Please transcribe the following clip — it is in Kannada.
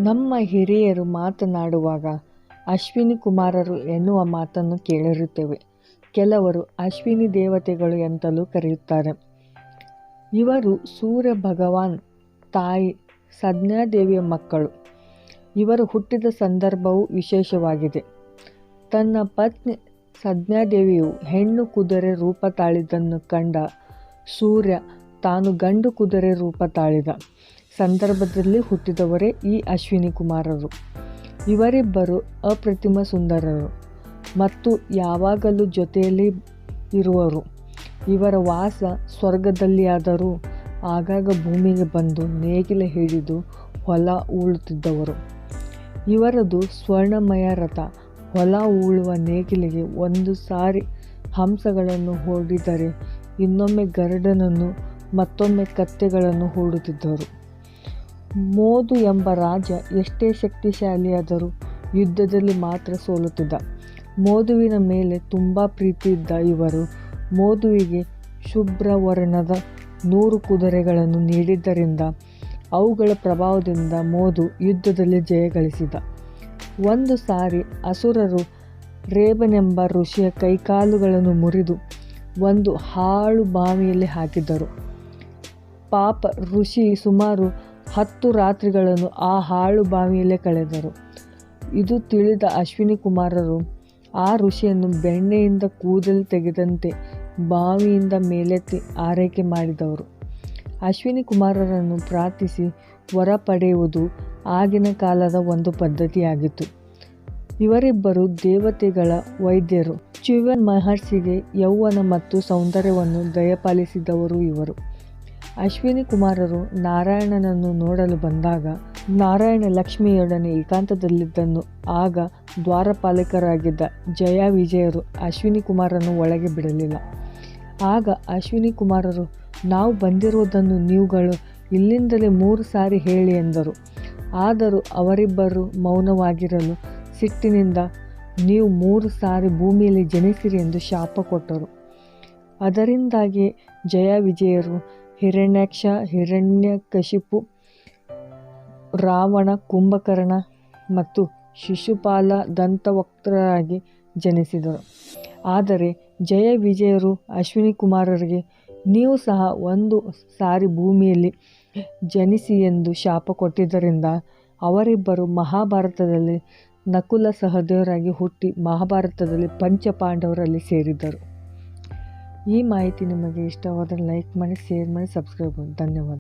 ನಮ್ಮ ಹಿರಿಯರು ಮಾತನಾಡುವಾಗ ಅಶ್ವಿನಿ ಕುಮಾರರು ಎನ್ನುವ ಮಾತನ್ನು ಕೇಳಿರುತ್ತೇವೆ. ಕೆಲವರು ಅಶ್ವಿನಿ ದೇವತೆಗಳು ಎಂತಲೂ ಕರೆಯುತ್ತಾರೆ. ಇವರು ಸೂರ್ಯ ಭಗವಾನ್ ತಾಯಿ ಸಂಜ್ಞಾದೇವಿಯ ಮಕ್ಕಳು. ಇವರು ಹುಟ್ಟಿದ ಸಂದರ್ಭವು ವಿಶೇಷವಾಗಿದೆ. ತನ್ನ ಪತ್ನಿ ಸಂಜ್ಞಾದೇವಿಯು ಹೆಣ್ಣು ಕುದುರೆ ರೂಪ ತಾಳಿದ್ದನ್ನು ಕಂಡ ಸೂರ್ಯ ತಾನು ಗಂಡು ಕುದುರೆ ರೂಪ ತಾಳಿದ ಸಂದರ್ಭದಲ್ಲಿ ಹುಟ್ಟಿದವರೇ ಈ ಅಶ್ವಿನಿ ಕುಮಾರರು. ಇವರಿಬ್ಬರು ಅಪ್ರತಿಮ ಸುಂದರರು ಮತ್ತು ಯಾವಾಗಲೂ ಜೊತೆಯಲ್ಲಿ ಇರುವರು. ಇವರ ವಾಸ ಸ್ವರ್ಗದಲ್ಲಿಯಾದರೂ ಆಗಾಗ ಭೂಮಿಗೆ ಬಂದು ನೇಗಿಲ ಹಿಡಿದು ಹೊಲ ಉಳುತ್ತಿದ್ದವರು. ಇವರದು ಸ್ವರ್ಣಮಯ ರಥ. ಹೊಲ ಉಳುವ ನೇಗಿಲಿಗೆ ಒಂದು ಸಾರಿ ಹಂಸಗಳನ್ನು ಹೊಡೆದರೆ ಇನ್ನೊಮ್ಮೆ ಗರುಡನನ್ನು ಮತ್ತೊಮ್ಮೆ ಕತ್ತೆಗಳನ್ನು ಹೂಡುತ್ತಿದ್ದರು. ಮೋದು ಎಂಬ ರಾಜ ಎಷ್ಟೇ ಶಕ್ತಿಶಾಲಿಯಾದರೂ ಯುದ್ಧದಲ್ಲಿ ಮಾತ್ರ ಸೋಲುತ್ತಿದ್ದ. ಮೋದುವಿನ ಮೇಲೆ ತುಂಬ ಪ್ರೀತಿ ಇದ್ದ ಇವರು ಮೋದುವಿಗೆ ಶುಭ್ರವರ್ಣದ 100 ಕುದುರೆಗಳನ್ನು ನೀಡಿದ್ದರಿಂದ ಅವುಗಳ ಪ್ರಭಾವದಿಂದ ಮೋದು ಯುದ್ಧದಲ್ಲಿ ಜಯಗಳಿಸಿದ. ಒಂದು ಸಾರಿ ಅಸುರರು ರೇಬನೆಂಬ ಋಷಿಯ ಕೈಕಾಲುಗಳನ್ನು ಮುರಿದು ಒಂದು ಹಾಳು ಬಾವಿಯಲ್ಲಿ ಹಾಕಿದ್ದರು. ಪಾಪ ಋಷಿ ಸುಮಾರು 10 ರಾತ್ರಿಗಳನ್ನು ಆ ಹಾಳು ಬಾವಿಯಲ್ಲೇ ಕಳೆದರು. ಇದು ತಿಳಿದ ಅಶ್ವಿನಿ ಕುಮಾರರು ಆ ಋಷಿಯನ್ನು ಬೆಣ್ಣೆಯಿಂದ ಕೂದಲು ತೆಗೆದಂತೆ ಬಾವಿಯಿಂದ ಮೇಲೆತ್ತಿ ಆರೈಕೆ ಮಾಡಿದವರು. ಅಶ್ವಿನಿ ಕುಮಾರರನ್ನು ಪ್ರಾರ್ಥಿಸಿ ವರ ಪಡೆಯುವುದು ಆಗಿನ ಕಾಲದ ಒಂದು ಪದ್ಧತಿಯಾಗಿತ್ತು. ಇವರಿಬ್ಬರು ದೇವತೆಗಳ ವೈದ್ಯರು. ಚ್ಯುವನ್ ಮಹರ್ಷಿಗೆ ಯೌವನ ಮತ್ತು ಸೌಂದರ್ಯವನ್ನು ದಯಪಾಲಿಸಿದವರು ಇವರು. ಅಶ್ವಿನಿ ಕುಮಾರರು ನಾರಾಯಣನನ್ನು ನೋಡಲು ಬಂದಾಗ ನಾರಾಯಣ ಲಕ್ಷ್ಮಿಯೊಡನೆ ಏಕಾಂತದಲ್ಲಿದ್ದನ್ನು ಆಗ ದ್ವಾರಪಾಲಕರಾಗಿದ್ದ ಜಯ ವಿಜಯರು ಅಶ್ವಿನಿ ಕುಮಾರರನ್ನು ಒಳಗೆ ಬಿಡಲಿಲ್ಲ. ಆಗ ಅಶ್ವಿನಿ ಕುಮಾರರು, ನಾವು ಬಂದಿರುವುದನ್ನು ನೀವುಗಳು ಇಲ್ಲಿಂದಲೇ 3 ಸಾರಿ ಹೇಳಿ ಎಂದರು. ಆದರೂ ಅವರಿಬ್ಬರು ಮೌನವಾಗಿರಲು ಸಿಟ್ಟಿನಿಂದ ನೀವು 3 ಸಾರಿ ಭೂಮಿಯಲ್ಲಿ ಜನಿಸಿರಿ ಎಂದು ಶಾಪ ಕೊಟ್ಟರು. ಅದರಿಂದಾಗಿ ಜಯ ವಿಜಯರು ಹಿರಣ್ಯಾಕ್ಷ, ಹಿರಣ್ಯಕಶಿಪು, ರಾವಣ, ಕುಂಭಕರ್ಣ ಮತ್ತು ಶಿಶುಪಾಲ ದಂತವಕ್ತರಾಗಿ ಜನಿಸಿದರು. ಆದರೆ ಜಯ ವಿಜಯರು ಅಶ್ವಿನಿ ಕುಮಾರರಿಗೆ ನೀವು ಸಹ 1 ಸಾರಿ ಭೂಮಿಯಲ್ಲಿ ಜನಿಸಿ ಎಂದು ಶಾಪ ಕೊಟ್ಟಿದ್ದರಿಂದ ಅವರಿಬ್ಬರು ಮಹಾಭಾರತದಲ್ಲಿ ನಕುಲ ಸಹದೇವರಾಗಿ ಹುಟ್ಟಿ ಮಹಾಭಾರತದಲ್ಲಿ ಪಂಚಪಾಂಡವರಲ್ಲಿ ಸೇರಿದರು. ಈ ಮಾಹಿತಿ ನಿಮಗೆ ಇಷ್ಟವಾದರೆ ಲೈಕ್ ಮಾಡಿ, ಶೇರ್ ಮಾಡಿ, ಸಬ್ಸ್ಕ್ರೈಬ್ ಮಾಡಿ. ಧನ್ಯವಾದ.